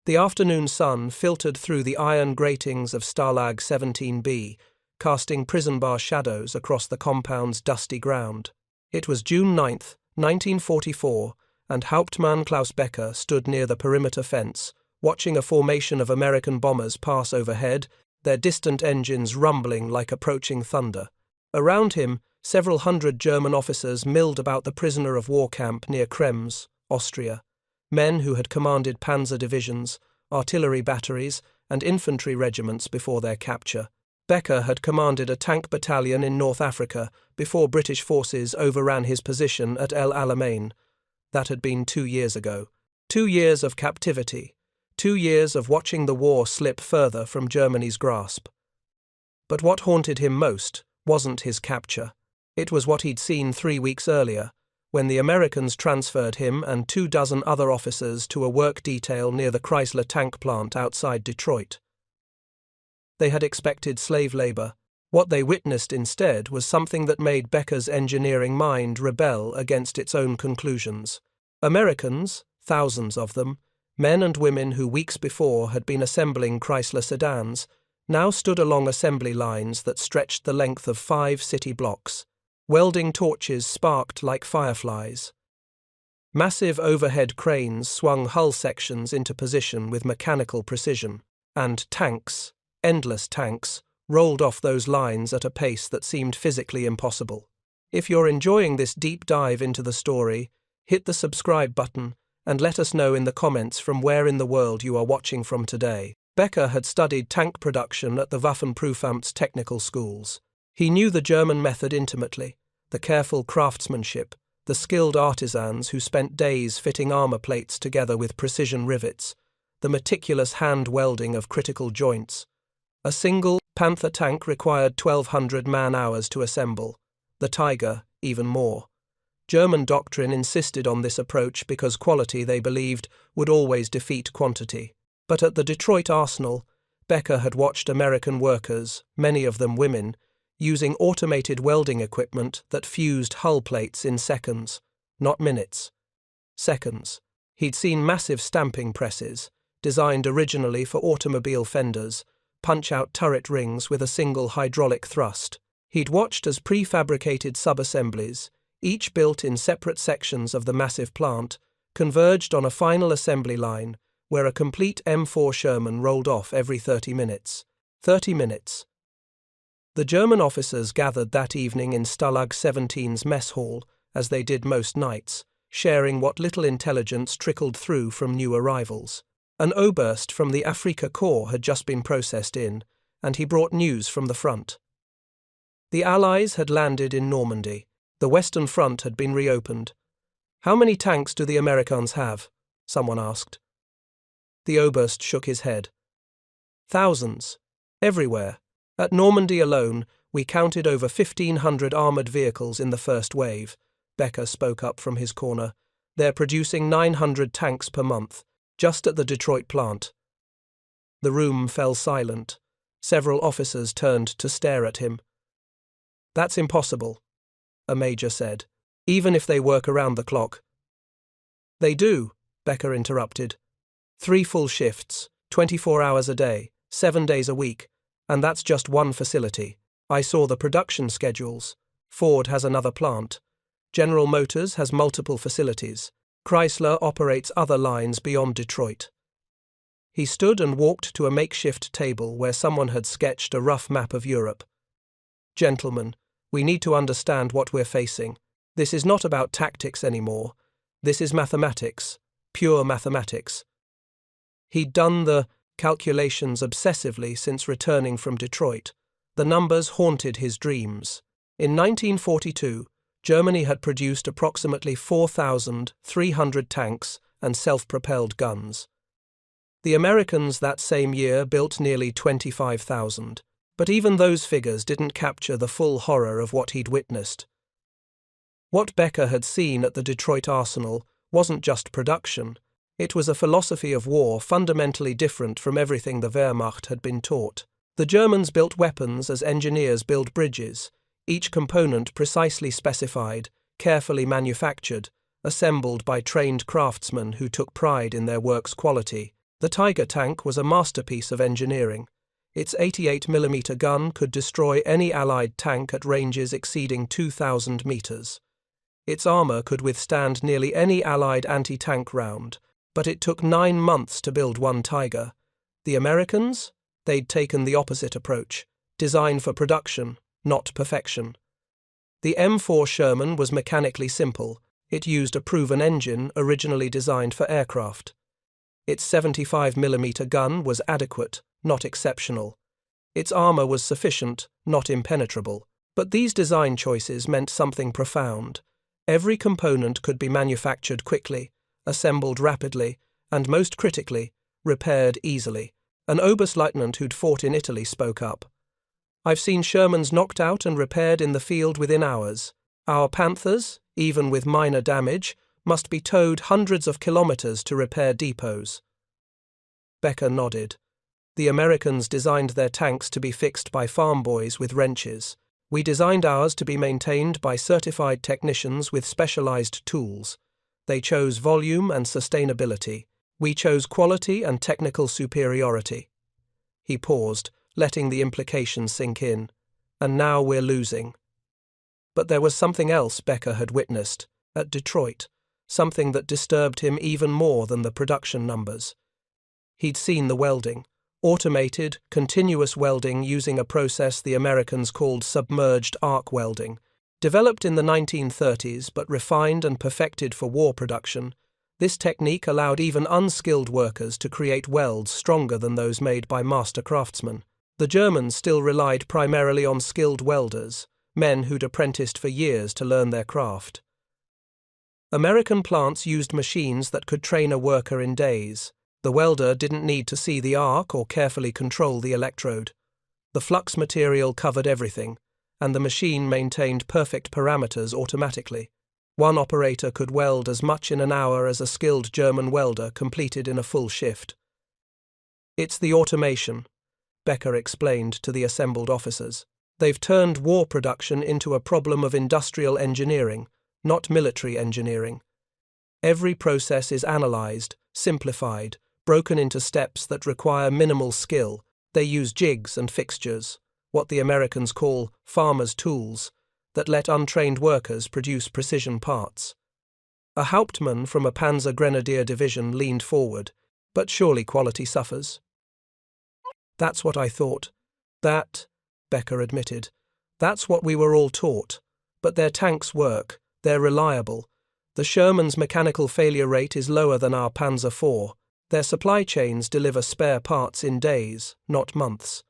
The afternoon sun filtered through the iron gratings of Stalag 17B, casting prison bar shadows across the compound's dusty ground. It was June 9, 1944, and Hauptmann Klaus Becker stood near the perimeter fence, watching a formation of American bombers pass overhead, their distant engines rumbling like approaching thunder. Around him, several hundred German officers milled about the prisoner of war camp near Krems, Austria. Men who had commanded panzer divisions, artillery batteries, and infantry regiments before their capture. Becker had commanded a tank battalion in North Africa before British forces overran his position at El Alamein. That had been 2 years ago. 2 years of captivity. 2 years of watching the war slip further from Germany's grasp. But what haunted him most wasn't his capture. It was what he'd seen 3 weeks earlier, when the Americans transferred him and 24 other officers to a work detail near the Chrysler tank plant outside Detroit. They had expected slave labor. What they witnessed instead was something that made Becker's engineering mind rebel against its own conclusions. Americans, thousands of them, men and women who weeks before had been assembling Chrysler sedans, now stood along assembly lines that stretched the length of 5 city blocks. Welding torches sparked like fireflies. Massive overhead cranes swung hull sections into position with mechanical precision, and tanks, endless tanks, rolled off those lines at a pace that seemed physically impossible. If you're enjoying this deep dive into the story, hit the subscribe button and let us know in the comments from where in the world you are watching from today. Becker had studied tank production at the Waffenprüfamt's technical schools. He knew the German method intimately, the careful craftsmanship, the skilled artisans who spent days fitting armor plates together with precision rivets, the meticulous hand welding of critical joints. A single Panther tank required 1,200 man-hours to assemble, the Tiger even more. German doctrine insisted on this approach because quality, they believed, would always defeat quantity. But at the Detroit arsenal, Becker had watched American workers, many of them women, using automated welding equipment that fused hull plates in seconds, not minutes. Seconds. He'd seen massive stamping presses, designed originally for automobile fenders, punch out turret rings with a single hydraulic thrust. He'd watched as prefabricated sub-assemblies, each built in separate sections of the massive plant, converged on a final assembly line where a complete M4 Sherman rolled off every 30 minutes. 30 minutes. The German officers gathered that evening in Stalag 17's mess hall, as they did most nights, sharing what little intelligence trickled through from new arrivals. An Oberst from the Afrika Korps had just been processed in, and he brought news from the front. The Allies had landed in Normandy. The Western Front had been reopened. "How many tanks do the Americans have?" someone asked. The Oberst shook his head. "Thousands. Everywhere. At Normandy alone, we counted over 1,500 armoured vehicles in the first wave," Becker spoke up from his corner. "They're producing 900 tanks per month, just at the Detroit plant." The room fell silent. Several officers turned to stare at him. "That's impossible," a major said, "even if they work around the clock." "They do," Becker interrupted. 3 full shifts, 24 hours a day, 7 days a week. And that's just one facility. I saw the production schedules. Ford has another plant. General Motors has multiple facilities. Chrysler operates other lines beyond Detroit. He stood and walked to a makeshift table where someone had sketched a rough map of Europe. "Gentlemen, we need to understand what we're facing. This is not about tactics anymore. This is mathematics, pure mathematics." He'd done the calculations obsessively since returning from Detroit. The numbers haunted his dreams. In 1942, Germany had produced approximately 4,300 tanks and self-propelled guns. The Americans that same year built nearly 25,000. But even those figures didn't capture the full horror of what he'd witnessed. What Becker had seen at the Detroit arsenal wasn't just production. It was a philosophy of war fundamentally different from everything the Wehrmacht had been taught. The Germans built weapons as engineers build bridges, each component precisely specified, carefully manufactured, assembled by trained craftsmen who took pride in their work's quality. The Tiger tank was a masterpiece of engineering. Its 88mm gun could destroy any Allied tank at ranges exceeding 2,000 meters. Its armor could withstand nearly any Allied anti-tank round, but it took 9 months to build one Tiger. The Americans? They'd taken the opposite approach, design for production, not perfection. The M4 Sherman was mechanically simple. It used a proven engine originally designed for aircraft. Its 75mm gun was adequate, not exceptional. Its armor was sufficient, not impenetrable. But these design choices meant something profound. Every component could be manufactured quickly, assembled rapidly, and most critically, repaired easily. An Oberstleutnant who'd fought in Italy spoke up. "I've seen Shermans knocked out and repaired in the field within hours. Our Panthers, even with minor damage, must be towed hundreds of kilometers to repair depots." Becker nodded. "The Americans designed their tanks to be fixed by farm boys with wrenches. We designed ours to be maintained by certified technicians with specialized tools. They chose volume and sustainability. We chose quality and technical superiority." He paused, letting the implications sink in. "And now we're losing." But there was something else Becker had witnessed, at Detroit, something that disturbed him even more than the production numbers. He'd seen the welding, automated, continuous welding using a process the Americans called submerged arc welding. Developed in the 1930s but refined and perfected for war production, this technique allowed even unskilled workers to create welds stronger than those made by master craftsmen. The Germans still relied primarily on skilled welders, men who'd apprenticed for years to learn their craft. American plants used machines that could train a worker in days. The welder didn't need to see the arc or carefully control the electrode. The flux material covered everything, and the machine maintained perfect parameters automatically. One operator could weld as much in an hour as a skilled German welder completed in a full shift. "It's the automation," Becker explained to the assembled officers. "They've turned war production into a problem of industrial engineering, not military engineering. Every process is analyzed, simplified, broken into steps that require minimal skill. They use jigs and fixtures, what the Americans call farmers' tools, that let untrained workers produce precision parts." A Hauptmann from a Panzer Grenadier division leaned forward. "But surely quality suffers." "That's what I thought." "That," Becker admitted, "that's what we were all taught. But their tanks work, they're reliable. The Sherman's mechanical failure rate is lower than our Panzer IV. Their supply chains deliver spare parts in days, not months."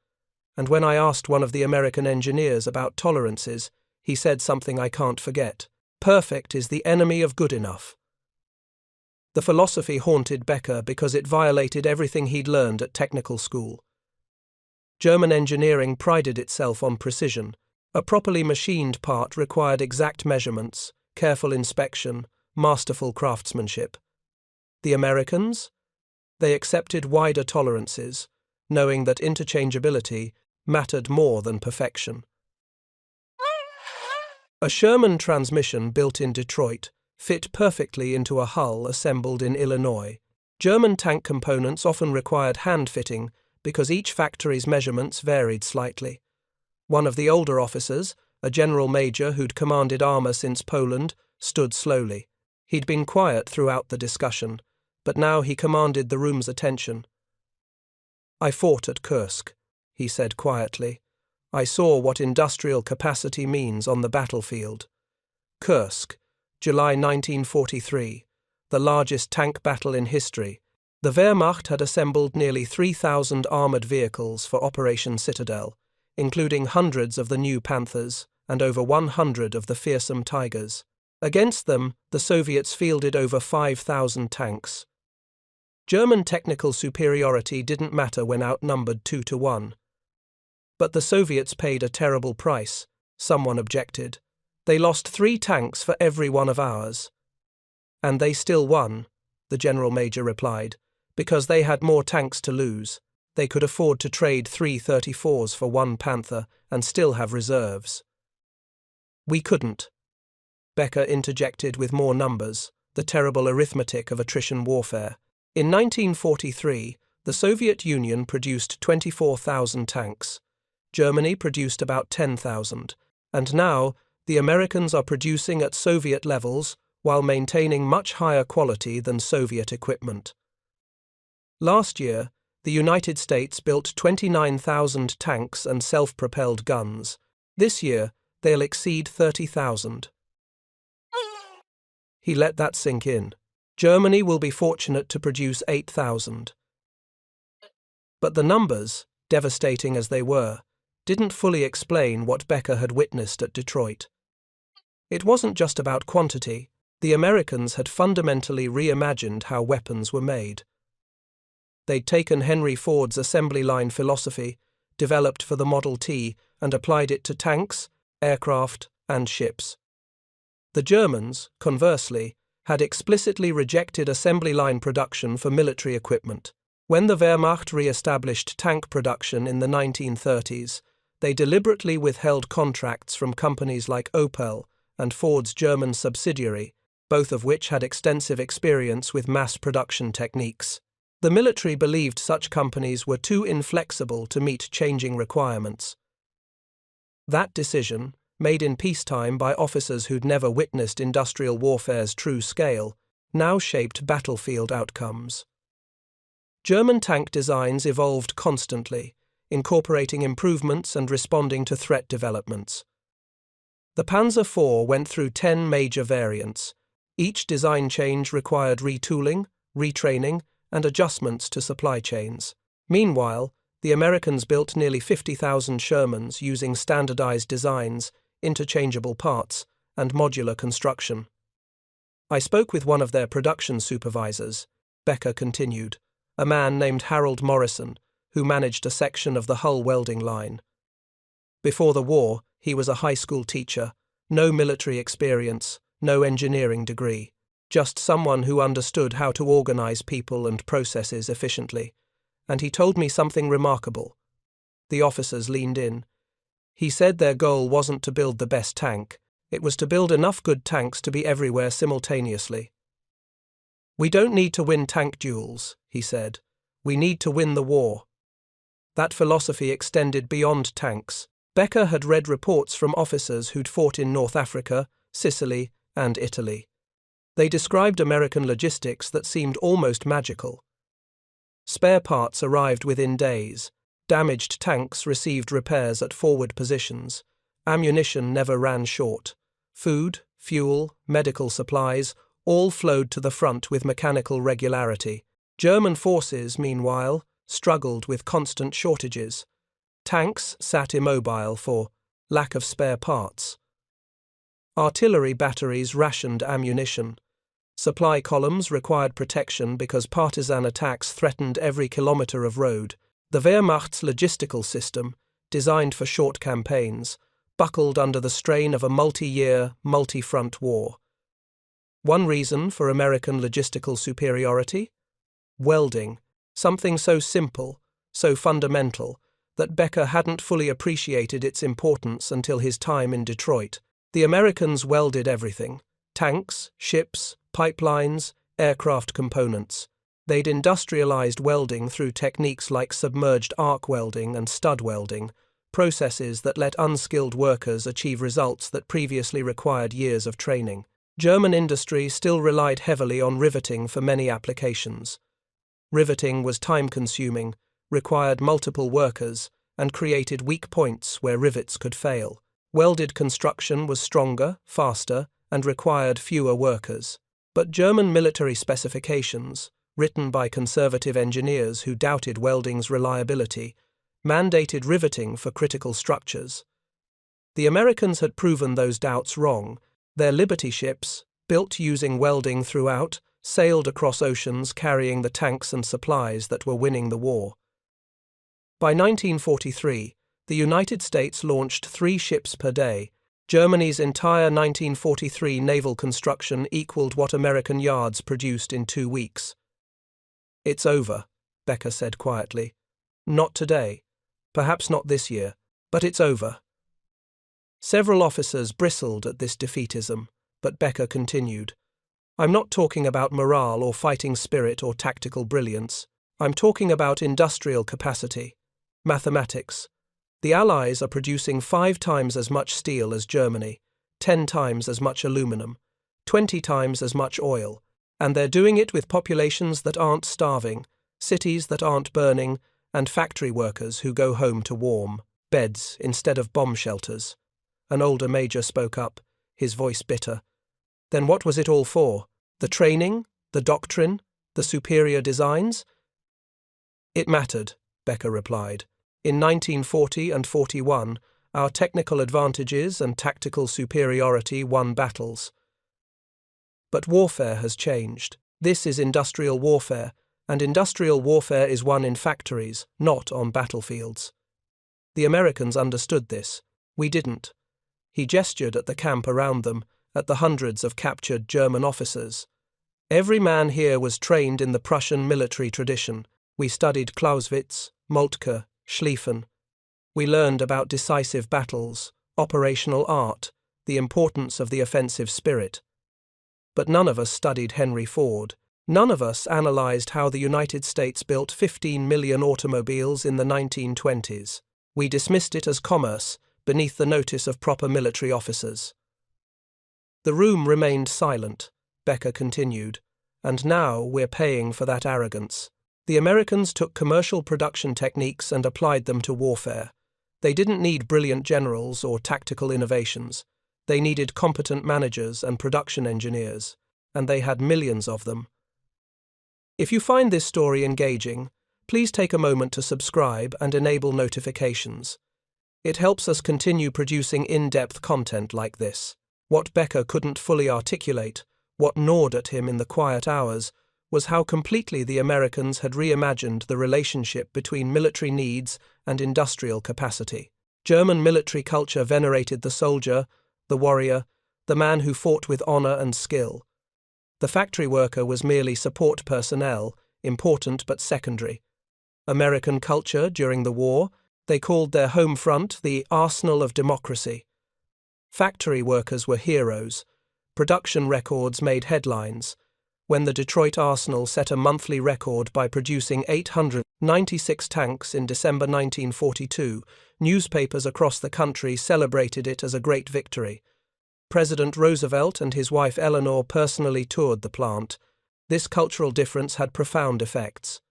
And when I asked one of the American engineers about tolerances, he said something I can't forget. "Perfect is the enemy of good enough." The philosophy haunted Becker because it violated everything he'd learned at technical school. German engineering prided itself on precision. A properly machined part required exact measurements, careful inspection, masterful craftsmanship. The Americans? They accepted wider tolerances, knowing that interchangeability mattered more than perfection. A Sherman transmission built in Detroit fit perfectly into a hull assembled in Illinois. German tank components often required hand fitting because each factory's measurements varied slightly. One of the older officers, a general major who'd commanded armor since Poland, stood slowly. He'd been quiet throughout the discussion, but now he commanded the room's attention. "I fought at Kursk," he said quietly. "I saw what industrial capacity means on the battlefield. Kursk, July 1943, the largest tank battle in history. The Wehrmacht had assembled nearly 3,000 armored vehicles for Operation Citadel, including hundreds of the new Panthers and over 100 of the fearsome Tigers. Against them, the Soviets fielded over 5,000 tanks. German technical superiority didn't matter when outnumbered 2-1. But the Soviets paid a terrible price, someone objected. They lost 3 tanks for every one of ours. "And they still won," the general major replied, "because they had more tanks to lose. They could afford to trade 3 34s for 1 Panther and still have reserves. We couldn't." Becker interjected with more numbers, the terrible arithmetic of attrition warfare. In 1943, the Soviet Union produced 24,000 tanks. Germany produced about 10,000. And now, the Americans are producing at Soviet levels while maintaining much higher quality than Soviet equipment. Last year, the United States built 29,000 tanks and self-propelled guns. This year, they'll exceed 30,000. He let that sink in. Germany will be fortunate to produce 8,000. But the numbers, devastating as they were, didn't fully explain what Becker had witnessed at Detroit. It wasn't just about quantity. The Americans had fundamentally reimagined how weapons were made. They'd taken Henry Ford's assembly line philosophy, developed for the Model T, and applied it to tanks, aircraft, and ships. The Germans, conversely, had explicitly rejected assembly line production for military equipment. When the Wehrmacht re-established tank production in the 1930s, they deliberately withheld contracts from companies like Opel and Ford's German subsidiary, both of which had extensive experience with mass production techniques. The military believed such companies were too inflexible to meet changing requirements. That decision, made in peacetime by officers who'd never witnessed industrial warfare's true scale, now shaped battlefield outcomes. German tank designs evolved constantly, incorporating improvements and responding to threat developments. The Panzer IV went through 10 major variants. Each design change required retooling, retraining, and adjustments to supply chains. Meanwhile, the Americans built nearly 50,000 Shermans using standardized designs, interchangeable parts, and modular construction. I spoke with one of their production supervisors, Becker continued, a man named Harold Morrison, who managed a section of the Hull welding line. Before the war, he was a high school teacher, no military experience, no engineering degree, just someone who understood how to organize people and processes efficiently. And he told me something remarkable. The officers leaned in. He said their goal wasn't to build the best tank, it was to build enough good tanks to be everywhere simultaneously. "We don't need to win tank duels," he said. "We need to win the war." That philosophy extended beyond tanks. Becker had read reports from officers who'd fought in North Africa, Sicily, and Italy. They described American logistics that seemed almost magical. Spare parts arrived within days. Damaged tanks received repairs at forward positions. Ammunition never ran short. Food, fuel, medical supplies all flowed to the front with mechanical regularity. German forces, meanwhile, struggled with constant shortages. Tanks sat immobile for lack of spare parts. Artillery batteries rationed ammunition. Supply columns required protection because partisan attacks threatened every kilometer of road. The Wehrmacht's logistical system, designed for short campaigns, buckled under the strain of a multi-year, multi-front war. One reason for American logistical superiority? Welding, something so simple, so fundamental, that Becker hadn't fully appreciated its importance until his time in Detroit. The Americans welded everything: tanks, ships, pipelines, aircraft components. They'd industrialized welding through techniques like submerged arc welding and stud welding, processes that let unskilled workers achieve results that previously required years of training. German industry still relied heavily on riveting for many applications. Riveting was time-consuming, required multiple workers, and created weak points where rivets could fail. Welded construction was stronger, faster, and required fewer workers. But German military specifications, written by conservative engineers who doubted welding's reliability, mandated riveting for critical structures. The Americans had proven those doubts wrong. Their Liberty ships, built using welding throughout, sailed across oceans carrying the tanks and supplies that were winning the war. By 1943, the United States launched 3 ships per day. Germany's entire 1943 naval construction equaled what American yards produced in 2 weeks. "It's over," Becker said quietly. "Not today. Perhaps not this year. But it's over." Several officers bristled at this defeatism, but Becker continued. I'm not talking about morale or fighting spirit or tactical brilliance. I'm talking about industrial capacity. Mathematics. The Allies are producing 5 times as much steel as Germany, 10 times as much aluminum, 20 times as much oil, and they're doing it with populations that aren't starving, cities that aren't burning, and factory workers who go home to warm beds instead of bomb shelters. An older major spoke up, his voice bitter. Then what was it all for? The training? The doctrine? The superior designs? It mattered, Becker replied. In 1940 and 41, our technical advantages and tactical superiority won battles. But warfare has changed. This is industrial warfare, and industrial warfare is won in factories, not on battlefields. The Americans understood this. We didn't. He gestured at the camp around them, at the hundreds of captured German officers. Every man here was trained in the Prussian military tradition. We studied Clausewitz, Moltke, Schlieffen. We learned about decisive battles, operational art, the importance of the offensive spirit. But none of us studied Henry Ford. None of us analyzed how the United States built 15 million automobiles in the 1920s. We dismissed it as commerce, beneath the notice of proper military officers. The room remained silent, Becker continued, and now we're paying for that arrogance. The Americans took commercial production techniques and applied them to warfare. They didn't need brilliant generals or tactical innovations. They needed competent managers and production engineers, and they had millions of them. If you find this story engaging, please take a moment to subscribe and enable notifications. It helps us continue producing in-depth content like this. What Becker couldn't fully articulate, what gnawed at him in the quiet hours, was how completely the Americans had reimagined the relationship between military needs and industrial capacity. German military culture venerated the soldier, the warrior, the man who fought with honor and skill. The factory worker was merely support personnel, important but secondary. American culture during the war, they called their home front the arsenal of democracy. Factory workers were heroes. Production records made headlines. When the Detroit Arsenal set a monthly record by producing 896 tanks in December 1942, newspapers across the country celebrated it as a great victory. President Roosevelt and his wife Eleanor personally toured the plant. This cultural difference had profound effects.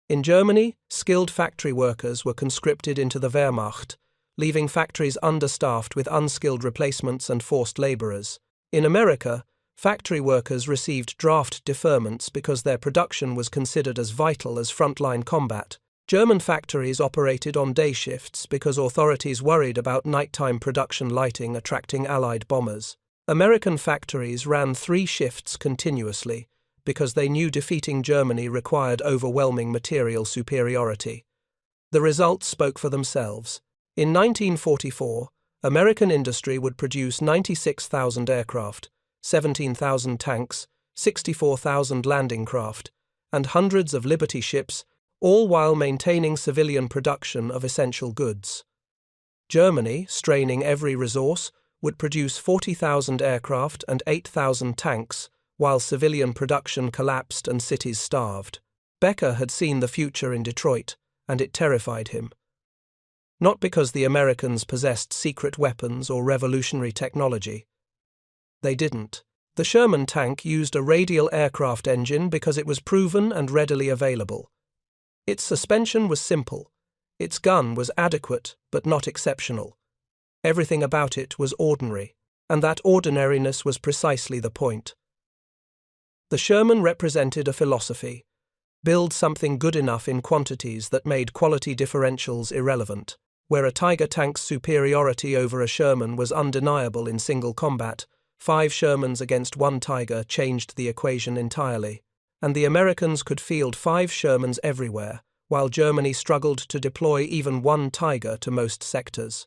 In Germany, skilled factory workers were conscripted into the Wehrmacht, leaving factories understaffed with unskilled replacements and forced laborers. In America, factory workers received draft deferments because their production was considered as vital as frontline combat. German factories operated on day shifts because authorities worried about nighttime production lighting attracting Allied bombers. American factories ran 3 shifts continuously because they knew defeating Germany required overwhelming material superiority. The results spoke for themselves. In 1944, American industry would produce 96,000 aircraft, 17,000 tanks, 64,000 landing craft, and hundreds of Liberty ships, all while maintaining civilian production of essential goods. Germany, straining every resource, would produce 40,000 aircraft and 8,000 tanks, while civilian production collapsed and cities starved. Becker had seen the future in Detroit, and it terrified him. Not because the Americans possessed secret weapons or revolutionary technology. They didn't. The Sherman tank used a radial aircraft engine because it was proven and readily available. Its suspension was simple. Its gun was adequate but not exceptional. Everything about it was ordinary, and that ordinariness was precisely the point. The Sherman represented a philosophy: build something good enough in quantities that made quality differentials irrelevant. Where a Tiger tank's superiority over a Sherman was undeniable in single combat, 5 Shermans against 1 Tiger changed the equation entirely, and the Americans could field 5 Shermans everywhere, while Germany struggled to deploy even 1 Tiger to most sectors.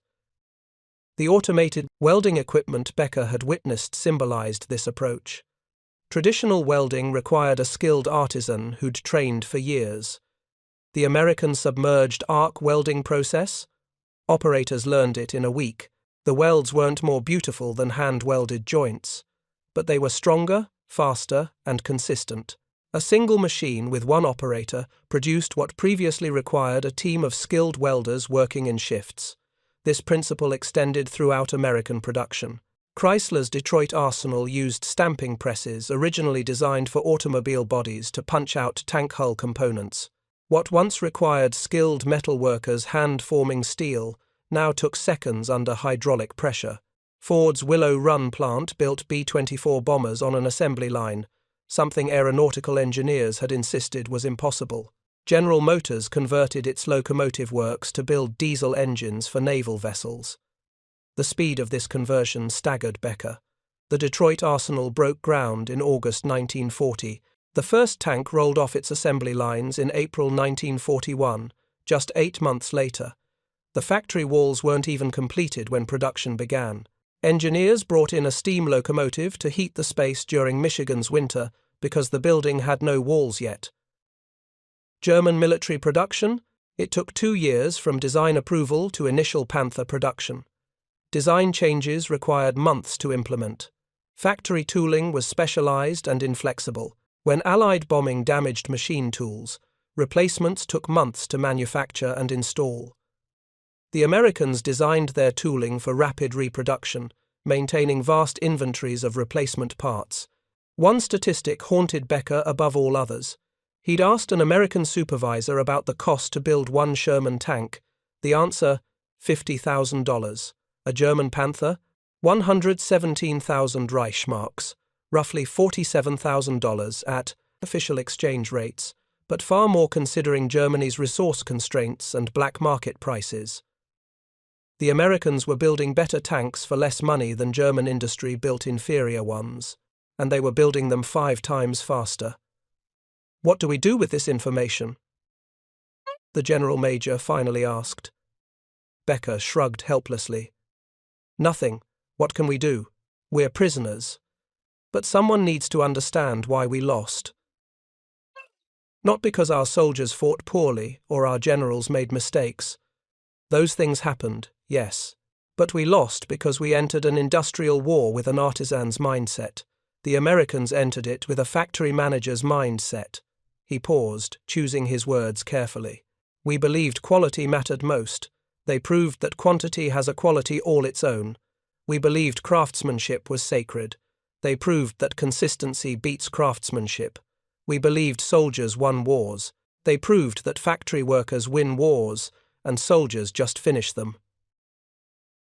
The automated welding equipment Becker had witnessed symbolized this approach. Traditional welding required a skilled artisan who'd trained for years. The American submerged arc welding process? Operators learned it in a week. The welds weren't more beautiful than hand-welded joints, but they were stronger, faster, and consistent. A single machine with one operator produced what previously required a team of skilled welders working in shifts. This principle extended throughout American production. Chrysler's Detroit arsenal used stamping presses originally designed for automobile bodies to punch out tank hull components. What once required skilled metal workers hand-forming steel now took seconds under hydraulic pressure. Ford's Willow Run plant built B-24 bombers on an assembly line, something aeronautical engineers had insisted was impossible. General Motors converted its locomotive works to build diesel engines for naval vessels. The speed of this conversion staggered Becker. The Detroit arsenal broke ground in August 1940. The first tank rolled off its assembly lines in April 1941, just 8 months later. The factory walls weren't even completed when production began. Engineers brought in a steam locomotive to heat the space during Michigan's winter because the building had no walls yet. German military production? It took 2 years from design approval to initial Panther production. Design changes required months to implement. Factory tooling was specialized and inflexible. When Allied bombing damaged machine tools, replacements took months to manufacture and install. The Americans designed their tooling for rapid reproduction, maintaining vast inventories of replacement parts. One statistic haunted Becker above all others. He'd asked an American supervisor about the cost to build one Sherman tank. The answer, $50,000. A German Panther, 117,000 Reichsmarks, roughly $47,000 at official exchange rates, but far more considering Germany's resource constraints and black market prices. The Americans were building better tanks for less money than German industry built inferior ones, and they were building them 5 times faster. What do we do with this information? The general major finally asked. Becker shrugged helplessly. Nothing. What can we do? We're prisoners. But someone needs to understand why we lost. Not because our soldiers fought poorly or our generals made mistakes. Those things happened, yes. But we lost because we entered an industrial war with an artisan's mindset. The Americans entered it with a factory manager's mindset. He paused, choosing his words carefully. We believed quality mattered most. They proved that quantity has a quality all its own. We believed craftsmanship was sacred. They proved that consistency beats craftsmanship. We believed soldiers won wars. They proved that factory workers win wars, and soldiers just finish them.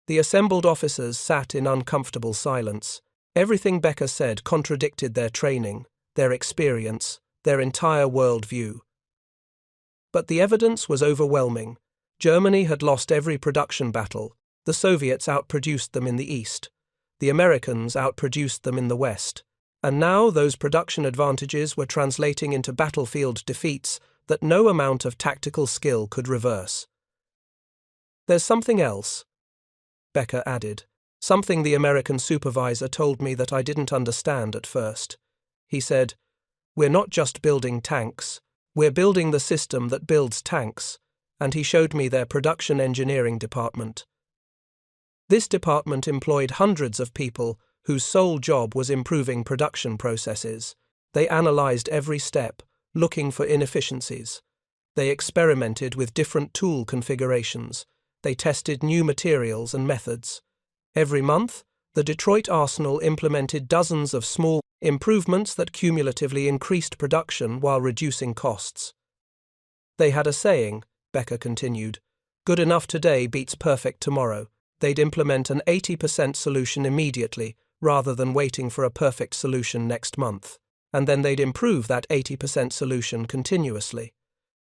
The assembled officers sat in uncomfortable silence. Everything Becker said contradicted their training, their experience, their entire worldview. But the evidence was overwhelming. Germany had lost every production battle. The Soviets outproduced them in the East. The Americans outproduced them in the West. And now those production advantages were translating into battlefield defeats that no amount of tactical skill could reverse. There's something else, Becker added. Something the American supervisor told me that I didn't understand at first. He said, "We're not just building tanks. We're building the system that builds tanks." And he showed me their production engineering department. This department employed hundreds of people whose sole job was improving production processes. They analyzed every step, looking for inefficiencies. They experimented with different tool configurations. They tested new materials and methods. Every month, the Detroit arsenal implemented dozens of small improvements that cumulatively increased production while reducing costs. They had a saying, Becker continued, "Good enough today beats perfect tomorrow." They'd implement an 80% solution immediately, rather than waiting for a perfect solution next month. And then they'd improve that 80% solution continuously.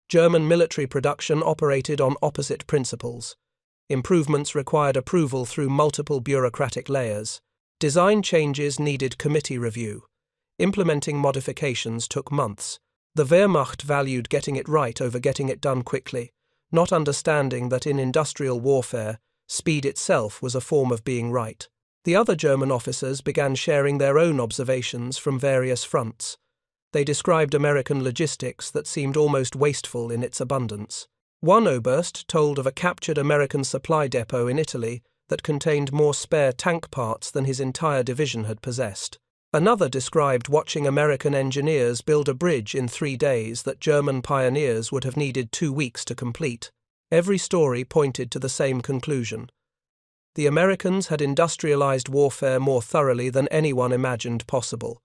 German military production operated on opposite principles. Improvements required approval through multiple bureaucratic layers. Design changes needed committee review. Implementing modifications took months. The Wehrmacht valued getting it right over getting it done quickly, not understanding that in industrial warfare, speed itself was a form of being right. The other German officers began sharing their own observations from various fronts. They described American logistics that seemed almost wasteful in its abundance. One Oberst told of a captured American supply depot in Italy that contained more spare tank parts than his entire division had possessed. Another described watching American engineers build a bridge in 3 days that German pioneers would have needed 2 weeks to complete. Every story pointed to the same conclusion. The Americans had industrialized warfare more thoroughly than anyone imagined possible.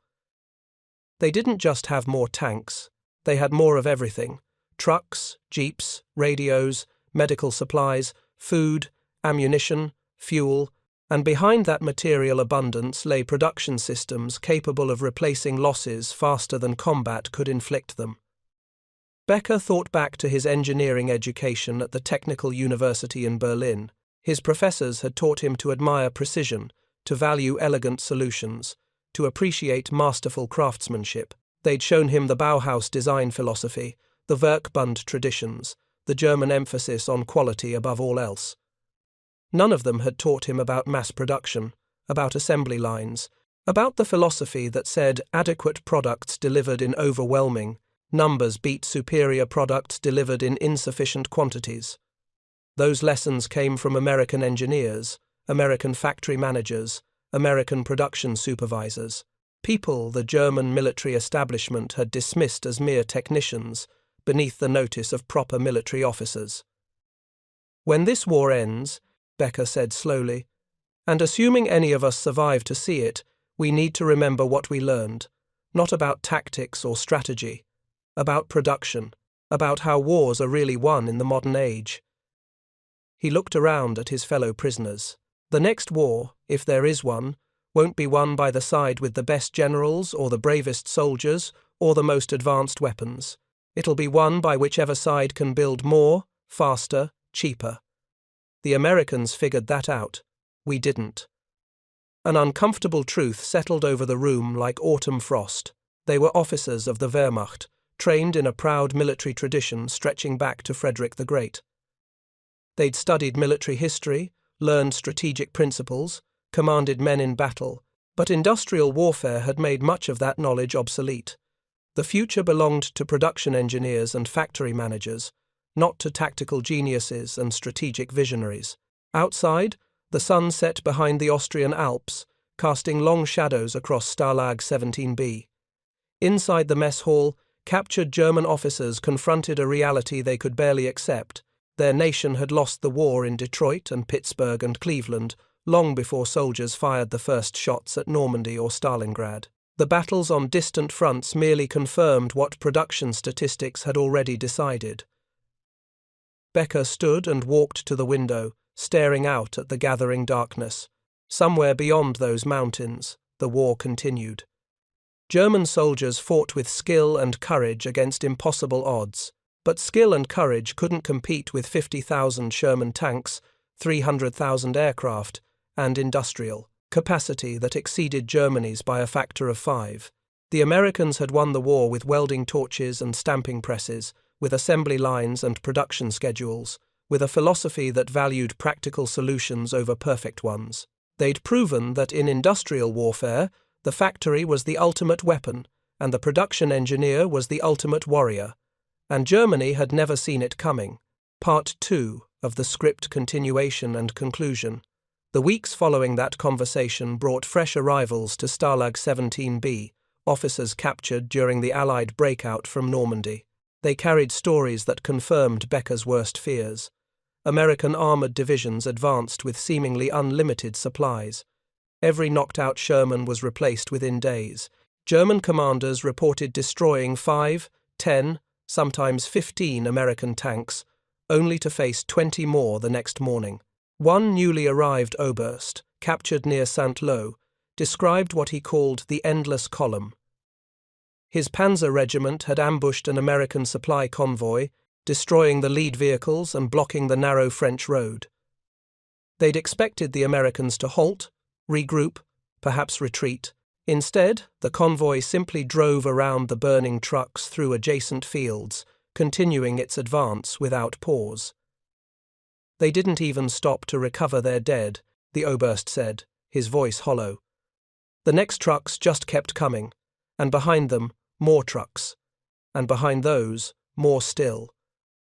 They didn't just have more tanks, they had more of everything: trucks, jeeps, radios, medical supplies, food, ammunition, fuel, and behind that material abundance lay production systems capable of replacing losses faster than combat could inflict them. Becker thought back to his engineering education at the Technical University in Berlin. His professors had taught him to admire precision, to value elegant solutions, to appreciate masterful craftsmanship. They'd shown him the Bauhaus design philosophy, the Werkbund traditions, the German emphasis on quality above all else. None of them had taught him about mass production, about assembly lines, about the philosophy that said adequate products delivered in overwhelming numbers beat superior products delivered in insufficient quantities. Those lessons came from American engineers, American factory managers, American production supervisors, people the German military establishment had dismissed as mere technicians beneath the notice of proper military officers. When this war ends, Becker said slowly, and assuming any of us survive to see it, we need to remember what we learned, not about tactics or strategy, about production, about how wars are really won in the modern age. He looked around at his fellow prisoners. The next war, if there is one, won't be won by the side with the best generals or the bravest soldiers or the most advanced weapons. It'll be won by whichever side can build more, faster, cheaper. The Americans figured that out. We didn't. An uncomfortable truth settled over the room like autumn frost. They were officers of the Wehrmacht, trained in a proud military tradition stretching back to Frederick the Great. They'd studied military history, learned strategic principles, commanded men in battle, but industrial warfare had made much of that knowledge obsolete. The future belonged to production engineers and factory managers, not to tactical geniuses and strategic visionaries. Outside, the sun set behind the Austrian Alps, casting long shadows across Stalag 17B. Inside the mess hall, captured German officers confronted a reality they could barely accept. Their nation had lost the war in Detroit and Pittsburgh and Cleveland, long before soldiers fired the first shots at Normandy or Stalingrad. The battles on distant fronts merely confirmed what production statistics had already decided. Becker stood and walked to the window, staring out at the gathering darkness. Somewhere beyond those mountains, the war continued. German soldiers fought with skill and courage against impossible odds, but skill and courage couldn't compete with 50,000 Sherman tanks, 300,000 aircraft, and industrial capacity that exceeded Germany's by a factor of 5. The Americans had won the war with welding torches and stamping presses, with assembly lines and production schedules, with a philosophy that valued practical solutions over perfect ones. They'd proven that in industrial warfare, the factory was the ultimate weapon, and the production engineer was the ultimate warrior. And Germany had never seen it coming. Part 2 of the script continuation and conclusion. The weeks following that conversation brought fresh arrivals to Stalag 17B, officers captured during the Allied breakout from Normandy. They carried stories that confirmed Becker's worst fears. American armored divisions advanced with seemingly unlimited supplies. Every knocked-out Sherman was replaced within days. German commanders reported destroying 5, 10, sometimes 15 American tanks, only to face 20 more the next morning. One newly arrived Oberst, captured near Saint-Lô, described what he called the endless column. His Panzer regiment had ambushed an American supply convoy, destroying the lead vehicles and blocking the narrow French road. They'd expected the Americans to halt, regroup, perhaps retreat. Instead, the convoy simply drove around the burning trucks through adjacent fields, continuing its advance without pause. They didn't even stop to recover their dead, the Oberst said, his voice hollow. The next trucks just kept coming, and behind them, more trucks, and behind those, more still.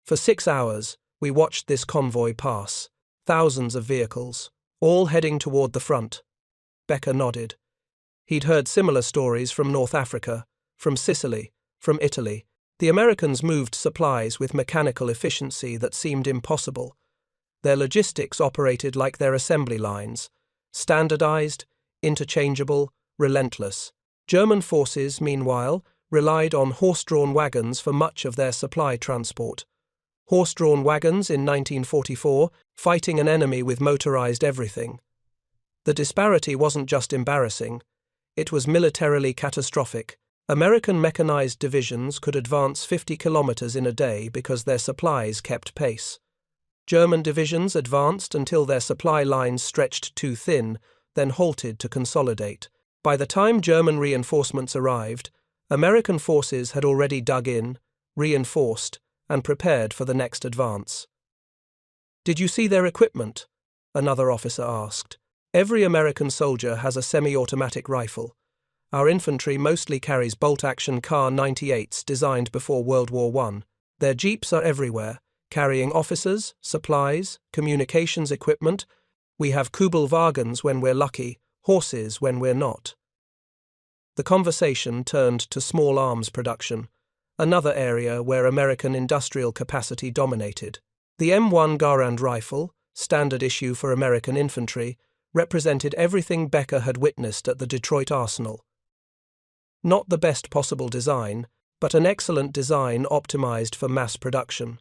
For 6 hours, we watched this convoy pass, thousands of vehicles, all heading toward the front. Becker nodded. He'd heard similar stories from North Africa, from Sicily, from Italy. The Americans moved supplies with mechanical efficiency that seemed impossible. Their logistics operated like their assembly lines, standardized, interchangeable, relentless. German forces, meanwhile, relied on horse-drawn wagons for much of their supply transport. Horse-drawn wagons in 1944, fighting an enemy with motorized everything. The disparity wasn't just embarrassing, it was militarily catastrophic. American mechanized divisions could advance 50 kilometers in a day because their supplies kept pace. German divisions advanced until their supply lines stretched too thin, then halted to consolidate. By the time German reinforcements arrived, American forces had already dug in, reinforced, and prepared for the next advance. "Did you see their equipment?" another officer asked. "Every American soldier has a semi-automatic rifle. Our infantry mostly carries bolt-action Kar 98s designed before World War I. Their jeeps are everywhere, carrying officers, supplies, communications equipment. We have Kubelwagens when we're lucky, horses when we're not." The conversation turned to small arms production, another area where American industrial capacity dominated. The M1 Garand rifle, standard issue for American infantry, represented everything Becker had witnessed at the Detroit arsenal. Not the best possible design, but an excellent design optimized for mass production.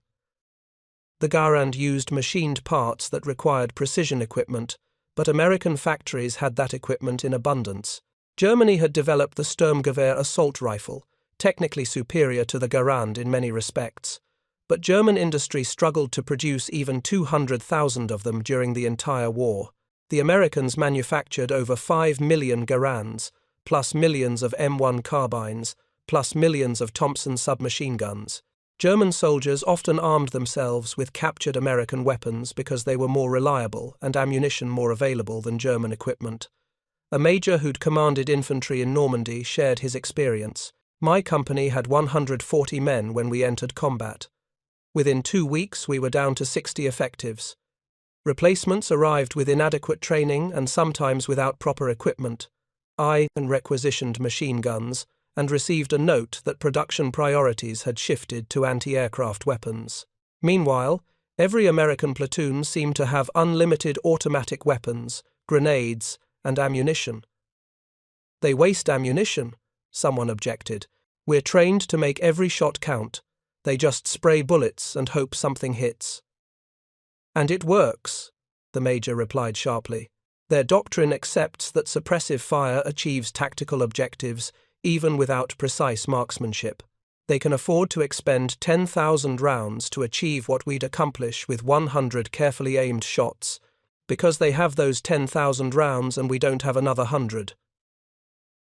The Garand used machined parts that required precision equipment, but American factories had that equipment in abundance. Germany had developed the Sturmgewehr assault rifle, technically superior to the Garand in many respects, but German industry struggled to produce even 200,000 of them during the entire war. The Americans manufactured over 5 million Garands, plus millions of M1 carbines, plus millions of Thompson submachine guns. German soldiers often armed themselves with captured American weapons because they were more reliable and ammunition more available than German equipment. A major who'd commanded infantry in Normandy shared his experience. "My company had 140 men when we entered combat. Within 2 weeks we were down to 60 effectives. Replacements arrived with inadequate training and sometimes without proper equipment. I requisitioned machine guns and received a note that production priorities had shifted to anti-aircraft weapons. Meanwhile, every American platoon seemed to have unlimited automatic weapons, grenades, and ammunition." "They waste ammunition," someone objected. "We're trained to make every shot count. They just spray bullets and hope something hits." "And it works," the major replied sharply. "Their doctrine accepts that suppressive fire achieves tactical objectives even without precise marksmanship. They can afford to expend 10,000 rounds to achieve what we'd accomplish with 100 carefully aimed shots, because they have those 10,000 rounds and we don't have another 100.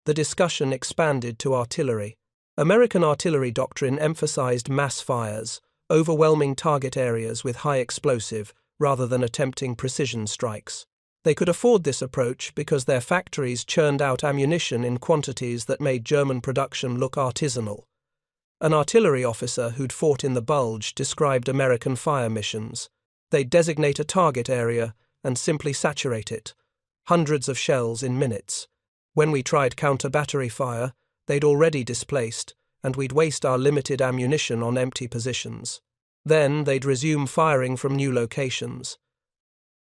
The discussion expanded to artillery. American artillery doctrine emphasized mass fires, overwhelming target areas with high explosive, rather than attempting precision strikes. They could afford this approach because their factories churned out ammunition in quantities that made German production look artisanal. An artillery officer who'd fought in the Bulge described American fire missions. They'd designate a target area and simply saturate it. Hundreds of shells in minutes. When we tried counter-battery fire, they'd already displaced, and we'd waste our limited ammunition on empty positions. Then they'd resume firing from new locations.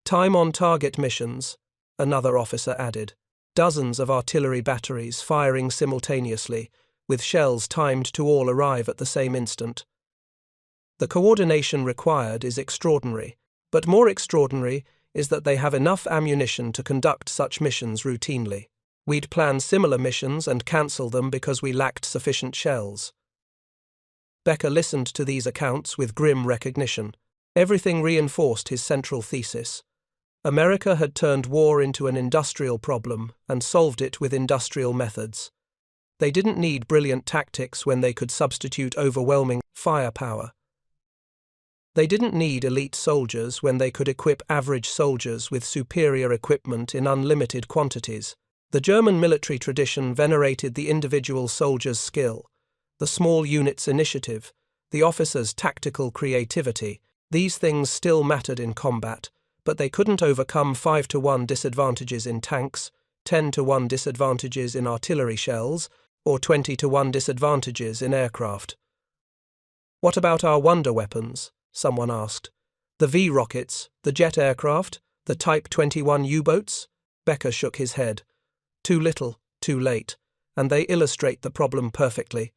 "Time-on-target missions," another officer added. Dozens of artillery batteries firing simultaneously, with shells timed to all arrive at the same instant. The coordination required is extraordinary, but more extraordinary is that they have enough ammunition to conduct such missions routinely. We'd plan similar missions and cancel them because we lacked sufficient shells. Becker listened to these accounts with grim recognition. Everything reinforced his central thesis. America had turned war into an industrial problem and solved it with industrial methods. They didn't need brilliant tactics when they could substitute overwhelming firepower. They didn't need elite soldiers when they could equip average soldiers with superior equipment in unlimited quantities. The German military tradition venerated the individual soldier's skill, the small unit's initiative, the officer's tactical creativity. These things still mattered in combat, but they couldn't overcome 5-to-1 disadvantages in tanks, 10-to-1 disadvantages in artillery shells, or 20-to-1 disadvantages in aircraft. What about our wonder weapons? Someone asked. The V rockets, the jet aircraft, the Type 21 U-boats? Becker shook his head. Too little, too late, and they illustrate the problem perfectly.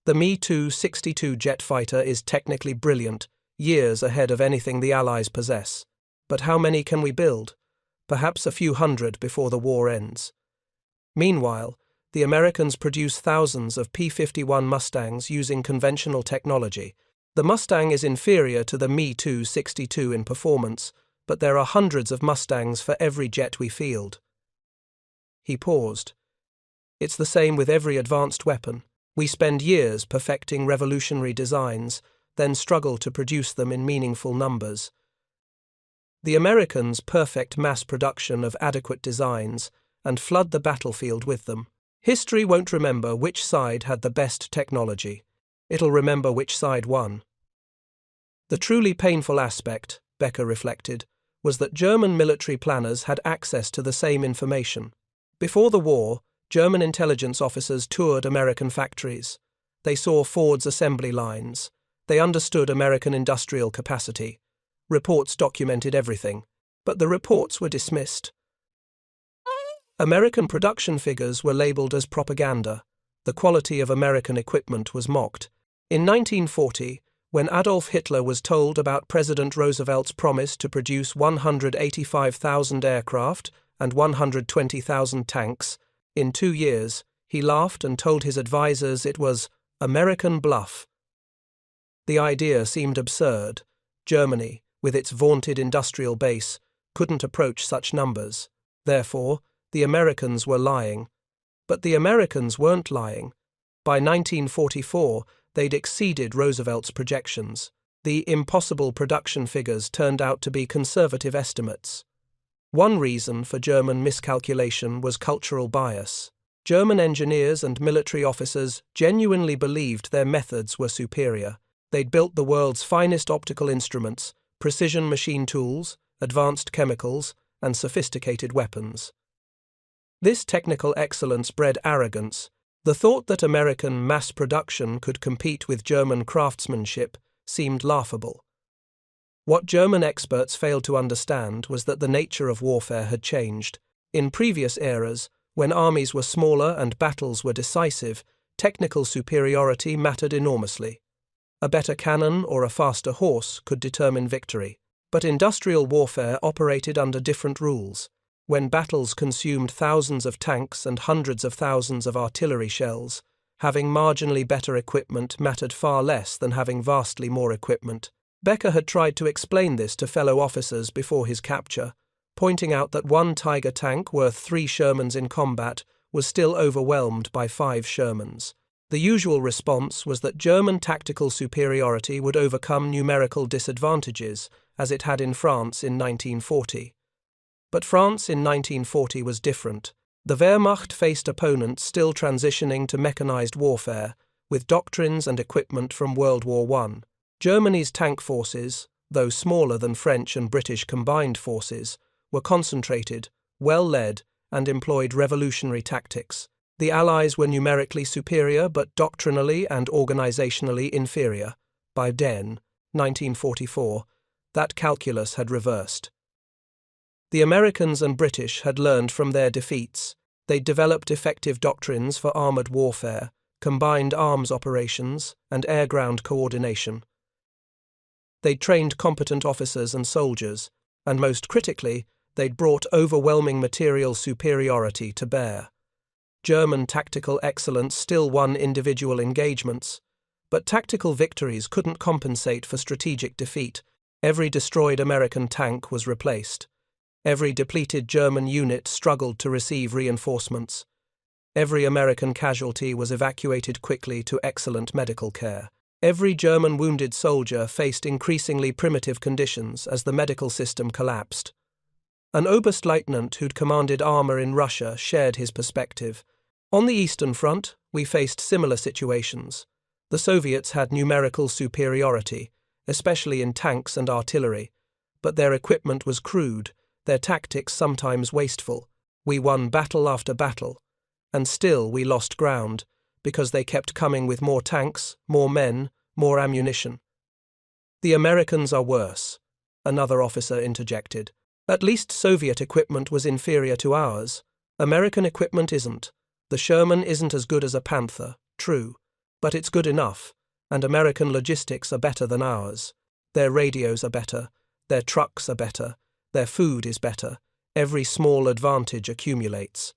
The Me-262 jet fighter is technically brilliant, years ahead of anything the Allies possess. But how many can we build? Perhaps a few hundred before the war ends. Meanwhile, the Americans produce thousands of P-51 Mustangs using conventional technology. The Mustang is inferior to the Me-262 in performance, but there are hundreds of Mustangs for every jet we field. He paused. It's the same with every advanced weapon. We spend years perfecting revolutionary designs, then struggle to produce them in meaningful numbers. The Americans perfect mass production of adequate designs and flood the battlefield with them. History won't remember which side had the best technology. It'll remember which side won. The truly painful aspect, Becker reflected, was that German military planners had access to the same information. Before the war, German intelligence officers toured American factories. They saw Ford's assembly lines. They understood American industrial capacity. Reports documented everything, but the reports were dismissed. American production figures were labeled as propaganda. The quality of American equipment was mocked. In 1940, when Adolf Hitler was told about President Roosevelt's promise to produce 185,000 aircraft and 120,000 tanks in 2 years, he laughed and told his advisers it was American bluff. The idea seemed absurd. Germany, with its vaunted industrial base, couldn't approach such numbers. Therefore, the Americans were lying. But the Americans weren't lying. By 1944, they'd exceeded Roosevelt's projections. The impossible production figures turned out to be conservative estimates. One reason for German miscalculation was cultural bias. German engineers and military officers genuinely believed their methods were superior. They'd built the world's finest optical instruments, precision machine tools, advanced chemicals, and sophisticated weapons. This technical excellence bred arrogance. The thought that American mass production could compete with German craftsmanship seemed laughable. What German experts failed to understand was that the nature of warfare had changed. In previous eras, when armies were smaller and battles were decisive, technical superiority mattered enormously. A better cannon or a faster horse could determine victory. But industrial warfare operated under different rules. When battles consumed thousands of tanks and hundreds of thousands of artillery shells, having marginally better equipment mattered far less than having vastly more equipment. Becker had tried to explain this to fellow officers before his capture, pointing out that one Tiger tank worth 3 Shermans in combat was still overwhelmed by 5 Shermans. The usual response was that German tactical superiority would overcome numerical disadvantages, as it had in France in 1940. But France in 1940 was different. The Wehrmacht faced opponents still transitioning to mechanized warfare, with doctrines and equipment from World War I. Germany's tank forces, though smaller than French and British combined forces, were concentrated, well-led, and employed revolutionary tactics. The Allies were numerically superior but doctrinally and organizationally inferior. By Den, 1944, that calculus had reversed. The Americans and British had learned from their defeats. They'd developed effective doctrines for armored warfare, combined arms operations, and air-ground coordination. They'd trained competent officers and soldiers, and most critically, they'd brought overwhelming material superiority to bear. German tactical excellence still won individual engagements, but tactical victories couldn't compensate for strategic defeat. Every destroyed American tank was replaced. Every depleted German unit struggled to receive reinforcements. Every American casualty was evacuated quickly to excellent medical care. Every German wounded soldier faced increasingly primitive conditions as the medical system collapsed. An Oberstleutnant who'd commanded armor in Russia shared his perspective. On the Eastern Front, we faced similar situations. The Soviets had numerical superiority, especially in tanks and artillery, but their equipment was crude, their tactics sometimes wasteful. We won battle after battle, and still we lost ground because they kept coming with more tanks, more men, more ammunition. The Americans are worse, another officer interjected. At least Soviet equipment was inferior to ours. American equipment isn't. The Sherman isn't as good as a Panther, true, but it's good enough, and American logistics are better than ours. Their radios are better, their trucks are better, their food is better. Every small advantage accumulates.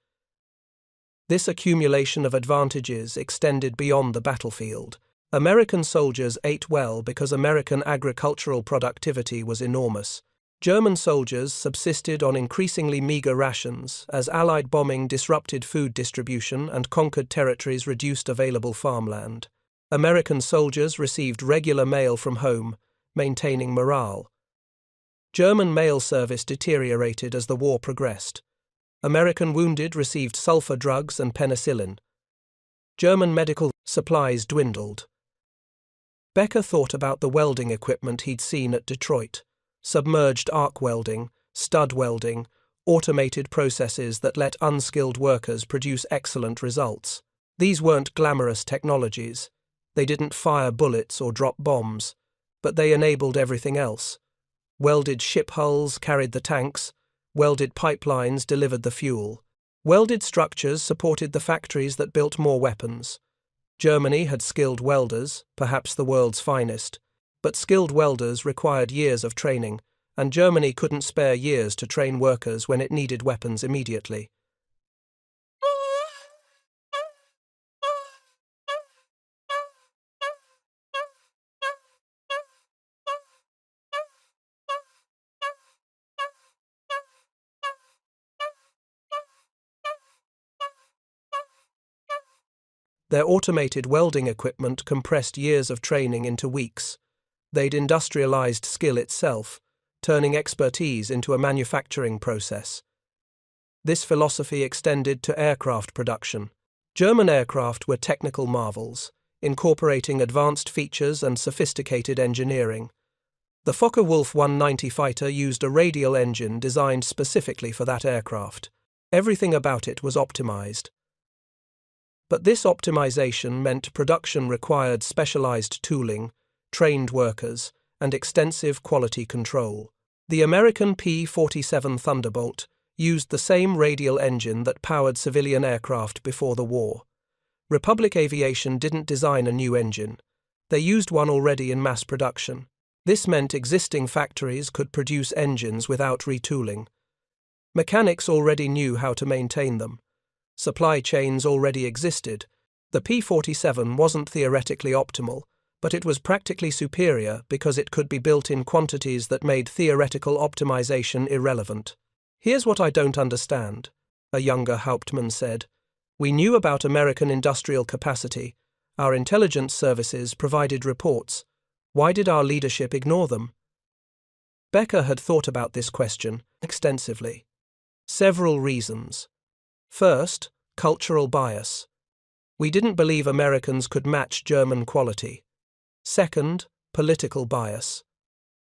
This accumulation of advantages extended beyond the battlefield. American soldiers ate well because American agricultural productivity was enormous. German soldiers subsisted on increasingly meager rations as Allied bombing disrupted food distribution and conquered territories reduced available farmland. American soldiers received regular mail from home, maintaining morale. German mail service deteriorated as the war progressed. American wounded received sulfur drugs and penicillin. German medical supplies dwindled. Becker thought about the welding equipment he'd seen at Detroit. Submerged arc welding, stud welding, automated processes that let unskilled workers produce excellent results. These weren't glamorous technologies. They didn't fire bullets or drop bombs, but they enabled everything else. Welded ship hulls carried the tanks, welded pipelines delivered the fuel. Welded structures supported the factories that built more weapons. Germany had skilled welders, perhaps the world's finest, but skilled welders required years of training, and Germany couldn't spare years to train workers when it needed weapons immediately. Their automated welding equipment compressed years of training into weeks. They'd industrialized skill itself, turning expertise into a manufacturing process. This philosophy extended to aircraft production. German aircraft were technical marvels, incorporating advanced features and sophisticated engineering. The Focke-Wulf 190 fighter used a radial engine designed specifically for that aircraft. Everything about it was optimized. But this optimization meant production required specialized tooling, trained workers, and extensive quality control. The American P-47 Thunderbolt used the same radial engine that powered civilian aircraft before the war. Republic Aviation didn't design a new engine. They used one already in mass production. This meant existing factories could produce engines without retooling. Mechanics already knew how to maintain them. Supply chains already existed. The P-47 wasn't theoretically optimal, but it was practically superior because it could be built in quantities that made theoretical optimization irrelevant. "Here's what I don't understand," a younger Hauptmann said. "We knew about American industrial capacity. Our intelligence services provided reports. Why did our leadership ignore them?" Becker had thought about this question extensively. Several reasons. First, cultural bias. We didn't believe Americans could match German quality. Second, political bias.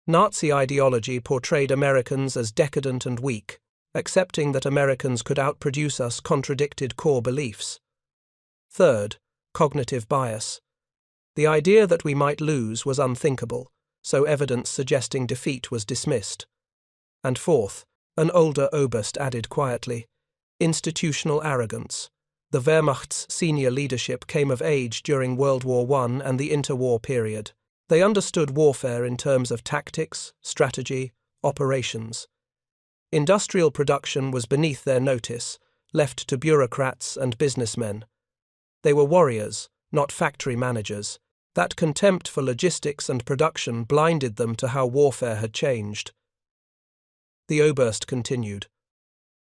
Nazi ideology portrayed Americans as decadent and weak. Accepting that Americans could outproduce us contradicted core beliefs. Third, cognitive bias. The idea that we might lose was unthinkable, so evidence suggesting defeat was dismissed. And fourth, an older Oberst added quietly, institutional arrogance. The Wehrmacht's senior leadership came of age during World War I and the interwar period. They understood warfare in terms of tactics, strategy, operations. Industrial production was beneath their notice, left to bureaucrats and businessmen. They were warriors, not factory managers. That contempt for logistics and production blinded them to how warfare had changed. The Oberst continued.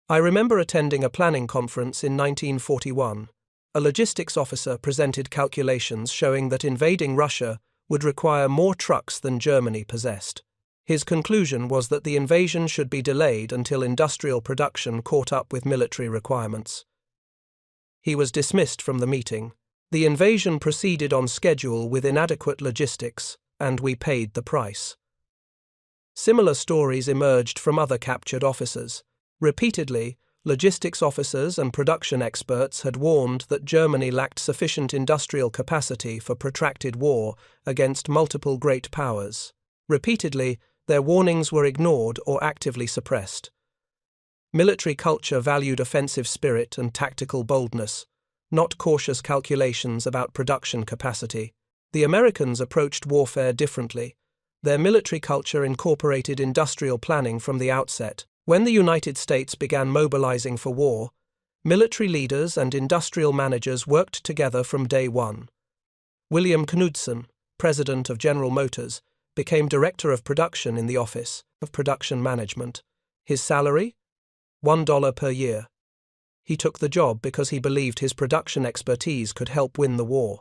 "I remember attending a planning conference in 1941. A logistics officer presented calculations showing that invading Russia would require more trucks than Germany possessed. His conclusion was that the invasion should be delayed until industrial production caught up with military requirements. He was dismissed from the meeting. The invasion proceeded on schedule with inadequate logistics, and we paid the price." Similar stories emerged from other captured officers. Repeatedly, logistics officers and production experts had warned that Germany lacked sufficient industrial capacity for protracted war against multiple great powers. Repeatedly, their warnings were ignored or actively suppressed. Military culture valued offensive spirit and tactical boldness, not cautious calculations about production capacity. The Americans approached warfare differently. Their military culture incorporated industrial planning from the outset. When the United States began mobilizing for war, military leaders and industrial managers worked together from day one. William Knudsen, president of General Motors, became director of production in the Office of Production Management. His salary? $1 per year. He took the job because he believed his production expertise could help win the war.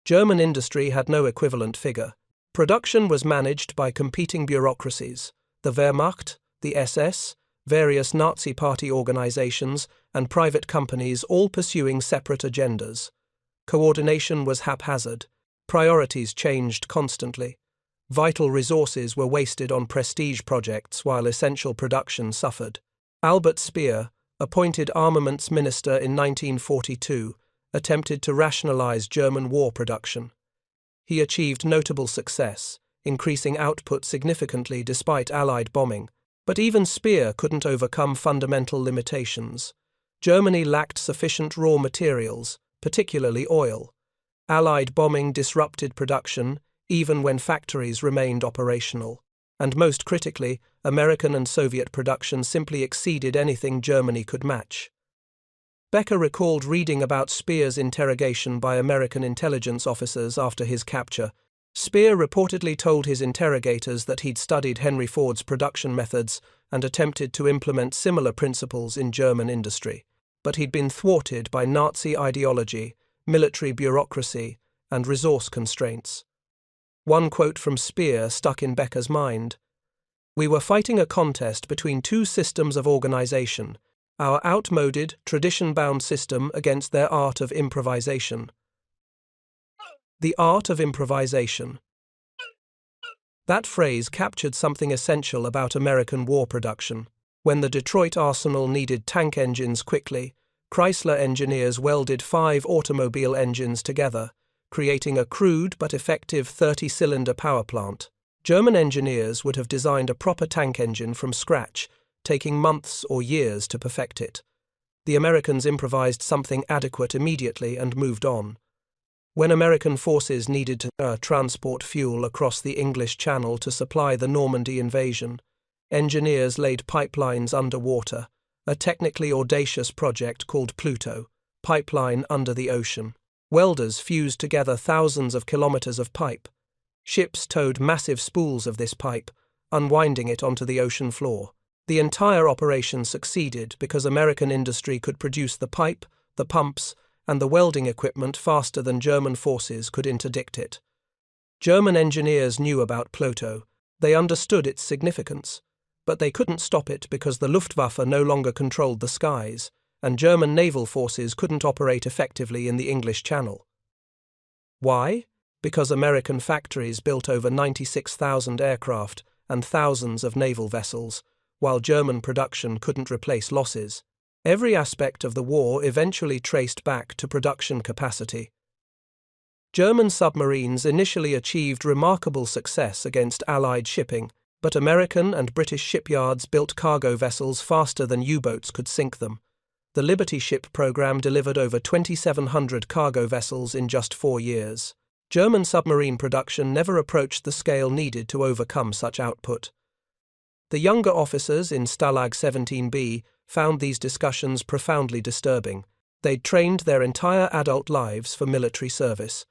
German industry had no equivalent figure. Production was managed by competing bureaucracies, the Wehrmacht, the SS, various Nazi Party organizations, and private companies all pursuing separate agendas. Coordination was haphazard. Priorities changed constantly. Vital resources were wasted on prestige projects while essential production suffered. Albert Speer, appointed armaments minister in 1942, attempted to rationalize German war production. He achieved notable success, increasing output significantly despite Allied bombing. But even Speer couldn't overcome fundamental limitations. Germany lacked sufficient raw materials, particularly oil. Allied bombing disrupted production, even when factories remained operational. And most critically, American and Soviet production simply exceeded anything Germany could match. Becker recalled reading about Speer's interrogation by American intelligence officers after his capture. Speer reportedly told his interrogators that he'd studied Henry Ford's production methods and attempted to implement similar principles in German industry, but he'd been thwarted by Nazi ideology, military bureaucracy, and resource constraints. One quote from Speer stuck in Becker's mind. "We were fighting a contest between two systems of organization, our outmoded, tradition-bound system against their art of improvisation." The art of improvisation. That phrase captured something essential about American war production. When the Detroit arsenal needed tank engines quickly, Chrysler engineers welded 5 automobile engines together, creating a crude but effective 30-cylinder power plant. German engineers would have designed a proper tank engine from scratch, taking months or years to perfect it. The Americans improvised something adequate immediately and moved on. When American forces needed to transport fuel across the English Channel to supply the Normandy invasion, engineers laid pipelines underwater, a technically audacious project called Pluto, Pipeline Under the Ocean. Welders fused together thousands of kilometers of pipe. Ships towed massive spools of this pipe, unwinding it onto the ocean floor. The entire operation succeeded because American industry could produce the pipe, the pumps, and the welding equipment faster than German forces could interdict it. German engineers knew about Pluto. They understood its significance, but they couldn't stop it because the Luftwaffe no longer controlled the skies, and German naval forces couldn't operate effectively in the English Channel. Why? Because American factories built over 96,000 aircraft and thousands of naval vessels, while German production couldn't replace losses. Every aspect of the war eventually traced back to production capacity. German submarines initially achieved remarkable success against Allied shipping, but American and British shipyards built cargo vessels faster than U-boats could sink them. The Liberty ship program delivered over 2,700 cargo vessels in just 4 years. German submarine production never approached the scale needed to overcome such output. The younger officers in Stalag 17 B found these discussions profoundly disturbing. They'd trained their entire adult lives for military service.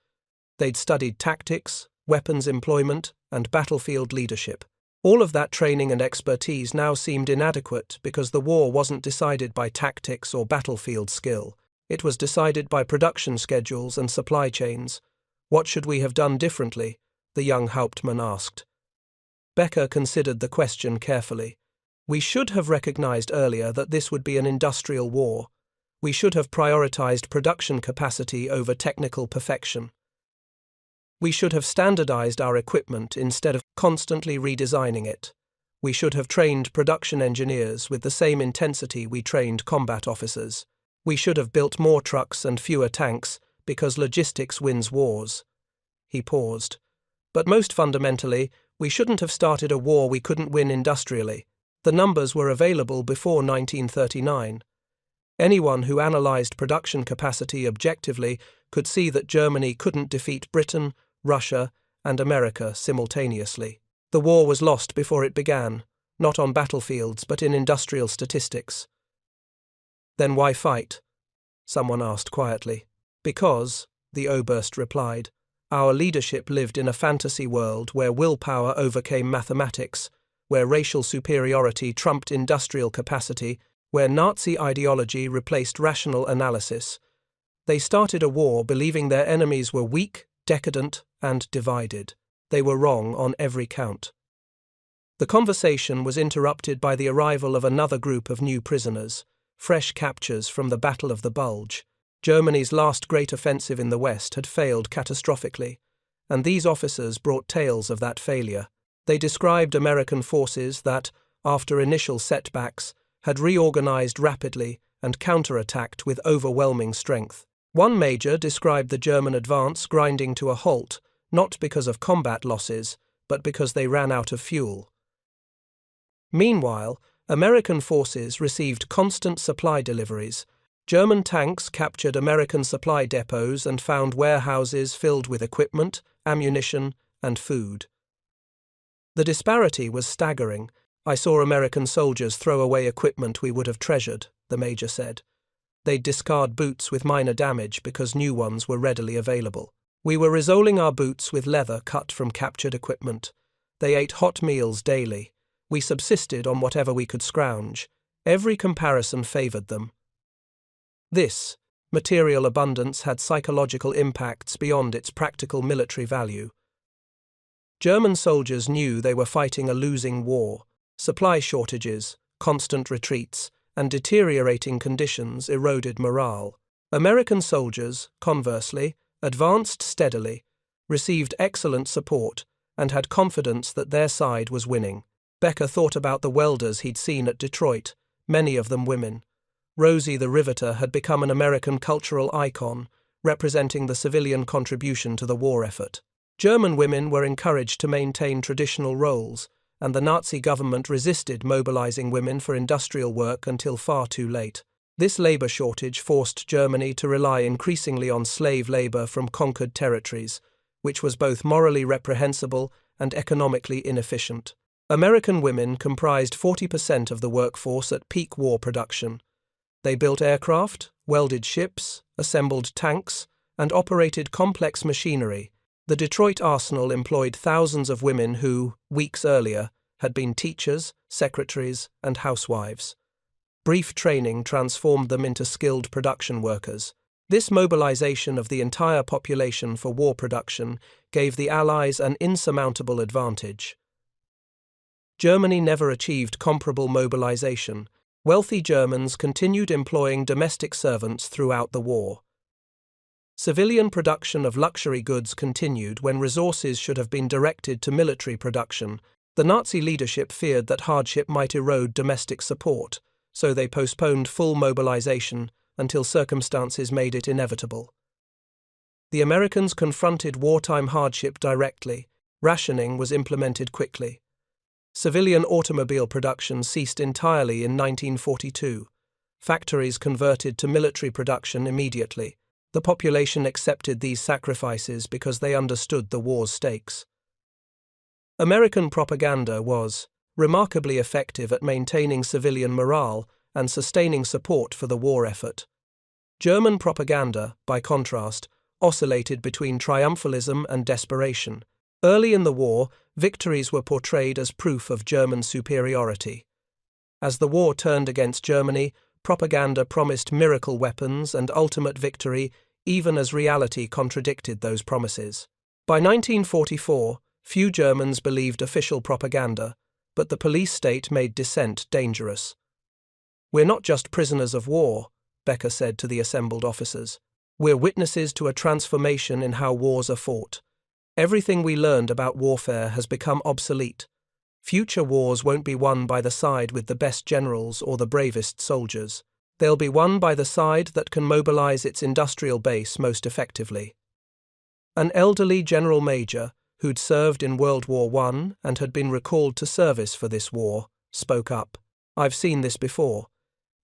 They'd studied tactics, weapons employment, and battlefield leadership. All of that training and expertise now seemed inadequate because the war wasn't decided by tactics or battlefield skill. It was decided by production schedules and supply chains. What should we have done differently? The young Hauptmann asked. Becker considered the question carefully. We should have recognized earlier that this would be an industrial war. We should have prioritized production capacity over technical perfection. We should have standardized our equipment instead of constantly redesigning it. We should have trained production engineers with the same intensity we trained combat officers. We should have built more trucks and fewer tanks, because logistics wins wars." He paused. "But most fundamentally, we shouldn't have started a war we couldn't win industrially. The numbers were available before 1939. Anyone who analyzed production capacity objectively could see that Germany couldn't defeat Britain, Russia, and America simultaneously. The war was lost before it began, not on battlefields but in industrial statistics." "Then why fight?" someone asked quietly. "Because," the Oberst replied, "our leadership lived in a fantasy world where willpower overcame mathematics, where racial superiority trumped industrial capacity, where Nazi ideology replaced rational analysis. They started a war believing their enemies were weak, decadent, and divided. They were wrong on every count." The conversation was interrupted by the arrival of another group of new prisoners, fresh captures from the Battle of the Bulge. Germany's last great offensive in the West had failed catastrophically, and these officers brought tales of that failure. They described American forces that, after initial setbacks, had reorganized rapidly and counterattacked with overwhelming strength. One major described the German advance grinding to a halt, not because of combat losses, but because they ran out of fuel. Meanwhile, American forces received constant supply deliveries. German tanks captured American supply depots and found warehouses filled with equipment, ammunition, and food. The disparity was staggering. "I saw American soldiers throw away equipment we would have treasured," the major said. "They'd discard boots with minor damage because new ones were readily available. We were resoling our boots with leather cut from captured equipment. They ate hot meals daily. We subsisted on whatever we could scrounge. Every comparison favored them." This material abundance had psychological impacts beyond its practical military value. German soldiers knew they were fighting a losing war. Supply shortages, constant retreats, and deteriorating conditions eroded morale. American soldiers, conversely, advanced steadily, received excellent support, and had confidence that their side was winning. Becker thought about the welders he'd seen at Detroit, many of them women. Rosie the Riveter had become an American cultural icon, representing the civilian contribution to the war effort. German women were encouraged to maintain traditional roles, and the Nazi government resisted mobilizing women for industrial work until far too late. This labor shortage forced Germany to rely increasingly on slave labor from conquered territories, which was both morally reprehensible and economically inefficient. American women comprised 40% of the workforce at peak war production. They built aircraft, welded ships, assembled tanks, and operated complex machinery. The Detroit arsenal employed thousands of women who, weeks earlier, had been teachers, secretaries, and housewives. Brief training transformed them into skilled production workers. This mobilization of the entire population for war production gave the Allies an insurmountable advantage. Germany never achieved comparable mobilization. Wealthy Germans continued employing domestic servants throughout the war. Civilian production of luxury goods continued when resources should have been directed to military production. The Nazi leadership feared that hardship might erode domestic support, so they postponed full mobilization until circumstances made it inevitable. The Americans confronted wartime hardship directly. Rationing was implemented quickly. Civilian automobile production ceased entirely in 1942. Factories converted to military production immediately. The population accepted these sacrifices because they understood the war's stakes. American propaganda was remarkably effective at maintaining civilian morale and sustaining support for the war effort. German propaganda, by contrast, oscillated between triumphalism and desperation. Early in the war, victories were portrayed as proof of German superiority. As the war turned against Germany, propaganda promised miracle weapons and ultimate victory, even as reality contradicted those promises. By 1944, few Germans believed official propaganda, but the police state made dissent dangerous. "We're not just prisoners of war," Becker said to the assembled officers. "We're witnesses to a transformation in how wars are fought. Everything we learned about warfare has become obsolete. Future wars won't be won by the side with the best generals or the bravest soldiers. They'll be won by the side that can mobilize its industrial base most effectively. An elderly general major, who'd served in World War I and had been recalled to service for this war, spoke up. "I've seen this before.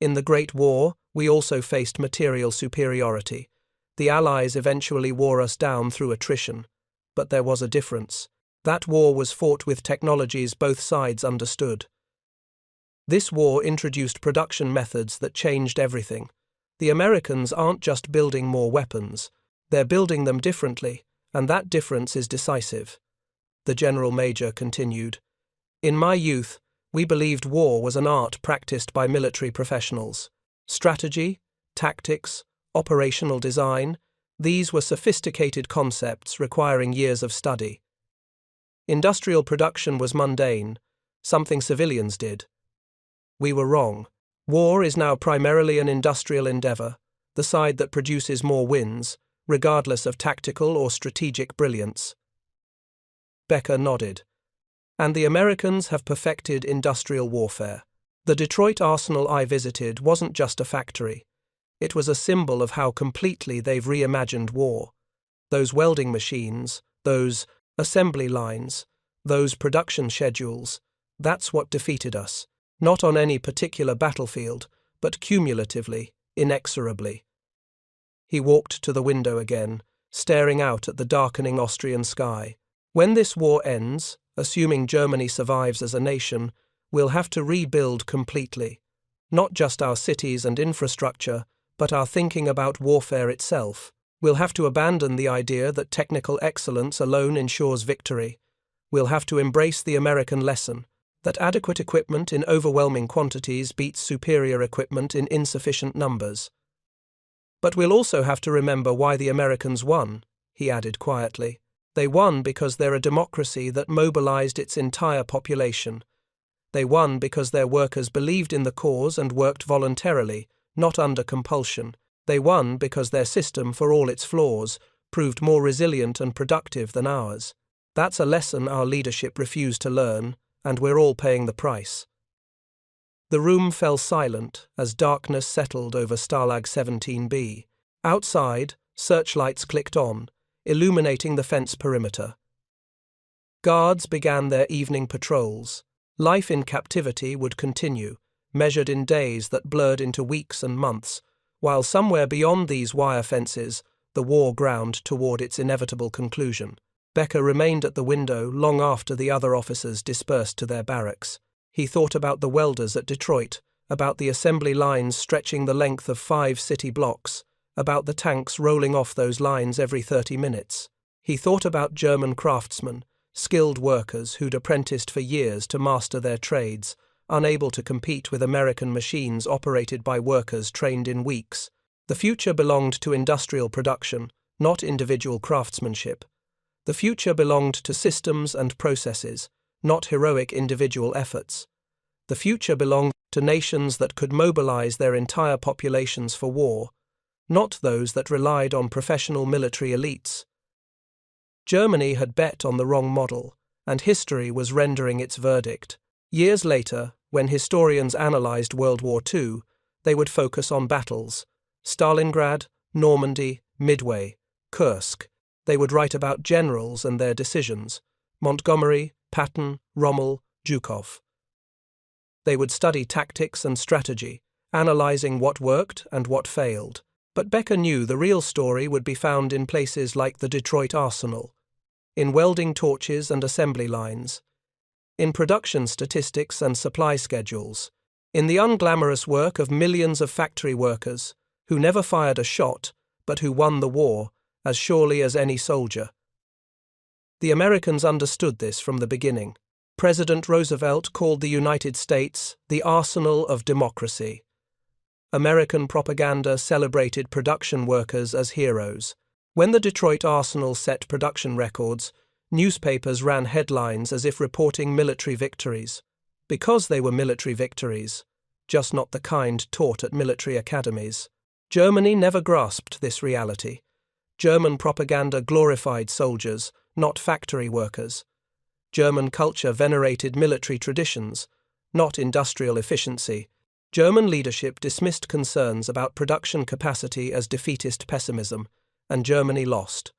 In the Great War, we also faced material superiority. The Allies eventually wore us down through attrition. But there was a difference. That war was fought with technologies both sides understood. This war introduced production methods that changed everything. The Americans aren't just building more weapons, they're building them differently, and that difference is decisive." The General Major continued. "In my youth, we believed war was an art practiced by military professionals. Strategy, tactics, operational design, these were sophisticated concepts requiring years of study. Industrial production was mundane, something civilians did. We were wrong. War is now primarily an industrial endeavor. The side that produces more wins, regardless of tactical or strategic brilliance." Becker nodded. "And the Americans have perfected industrial warfare. The Detroit arsenal I visited wasn't just a factory. It was a symbol of how completely they've reimagined war. Those welding machines, those assembly lines, those production schedules, that's what defeated us. Not on any particular battlefield, but cumulatively, inexorably." He walked to the window again, staring out at the darkening Austrian sky. "When this war ends, assuming Germany survives as a nation, we'll have to rebuild completely. Not just our cities and infrastructure, but our thinking about warfare itself. We'll have to abandon the idea that technical excellence alone ensures victory. We'll have to embrace the American lesson, that adequate equipment in overwhelming quantities beats superior equipment in insufficient numbers. But we'll also have to remember why the Americans won," he added quietly. "They won because they're a democracy that mobilized its entire population. They won because their workers believed in the cause and worked voluntarily, not under compulsion. They won because their system, for all its flaws, proved more resilient and productive than ours. That's a lesson our leadership refused to learn, and we're all paying the price." The room fell silent as darkness settled over Stalag 17B. Outside, searchlights clicked on, illuminating the fence perimeter. Guards began their evening patrols. Life in captivity would continue, measured in days that blurred into weeks and months, while somewhere beyond these wire fences, the war ground toward its inevitable conclusion. Becker remained at the window long after the other officers dispersed to their barracks. He thought about the welders at Detroit, about the assembly lines stretching the length of 5 city blocks, about the tanks rolling off those lines every 30 minutes. He thought about German craftsmen, skilled workers who'd apprenticed for years to master their trades, unable to compete with American machines operated by workers trained in weeks. The future belonged to industrial production, not individual craftsmanship. The future belonged to systems and processes, not heroic individual efforts. The future belonged to nations that could mobilize their entire populations for war, not those that relied on professional military elites. Germany had bet on the wrong model, and history was rendering its verdict. Years later, when historians analyzed World War II, they would focus on battles: Stalingrad, Normandy, Midway, Kursk. They would write about generals and their decisions: Montgomery, Patton, Rommel, Zhukov. They would study tactics and strategy, analyzing what worked and what failed. But Becker knew the real story would be found in places like the Detroit arsenal, in welding torches and assembly lines, in production statistics and supply schedules, in the unglamorous work of millions of factory workers who never fired a shot but who won the war as surely as any soldier. The Americans understood this from the beginning. President Roosevelt called the United States the arsenal of democracy. American propaganda celebrated production workers as heroes. When the Detroit arsenal set production records, newspapers ran headlines as if reporting military victories. Because they were military victories, just not the kind taught at military academies. Germany never grasped this reality. German propaganda glorified soldiers, not factory workers. German culture venerated military traditions, not industrial efficiency. German leadership dismissed concerns about production capacity as defeatist pessimism, and Germany lost.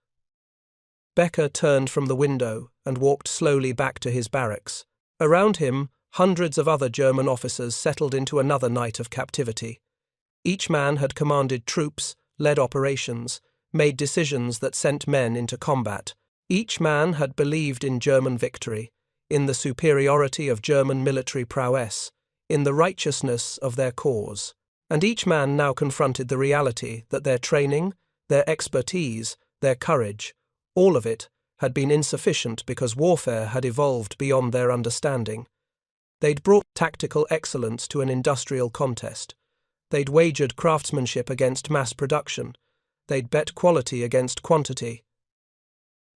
Becker turned from the window and walked slowly back to his barracks. Around him, hundreds of other German officers settled into another night of captivity. Each man had commanded troops, led operations, made decisions that sent men into combat. Each man had believed in German victory, in the superiority of German military prowess, in the righteousness of their cause. And each man now confronted the reality that their training, their expertise, their courage, all of it, had been insufficient because warfare had evolved beyond their understanding. They'd brought tactical excellence to an industrial contest. They'd wagered craftsmanship against mass production. They'd bet quality against quantity.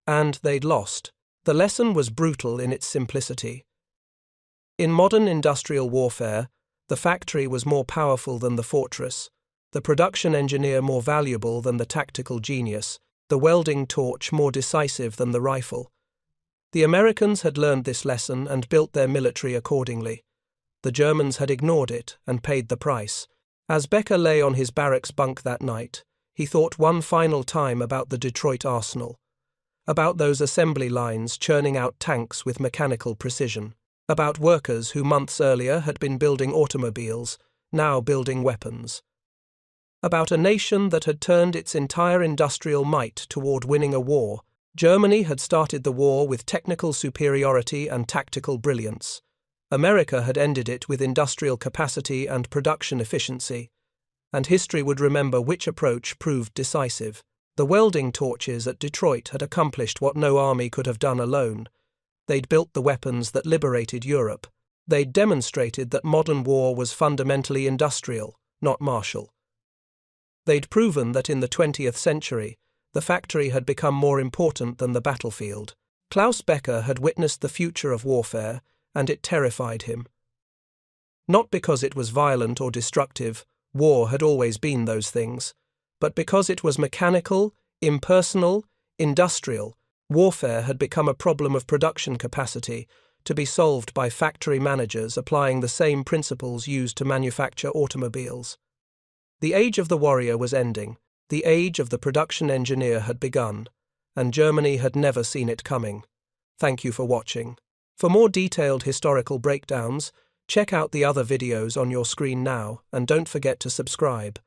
And they'd lost. The lesson was brutal in its simplicity. In modern industrial warfare, the factory was more powerful than the fortress, the production engineer more valuable than the tactical genius, the welding torch more decisive than the rifle. The Americans had learned this lesson and built their military accordingly. The Germans had ignored it and paid the price. As Becker lay on his barracks bunk that night, he thought one final time about the Detroit arsenal, about those assembly lines churning out tanks with mechanical precision, about workers who months earlier had been building automobiles, now building weapons, about a nation that had turned its entire industrial might toward winning a war. Germany had started the war with technical superiority and tactical brilliance. America had ended it with industrial capacity and production efficiency, and history would remember which approach proved decisive. The welding torches at Detroit had accomplished what no army could have done alone. They'd built the weapons that liberated Europe. They'd demonstrated that modern war was fundamentally industrial, not martial. They'd proven that in the 20th century, the factory had become more important than the battlefield. Klaus Becker had witnessed the future of warfare, and it terrified him. Not because it was violent or destructive, war had always been those things, but because it was mechanical, impersonal, industrial. Warfare had become a problem of production capacity, to be solved by factory managers applying the same principles used to manufacture automobiles. The age of the warrior was ending. The age of the production engineer had begun, and Germany had never seen it coming. Thank you for watching. For more detailed historical breakdowns, check out the other videos on your screen now, and don't forget to subscribe.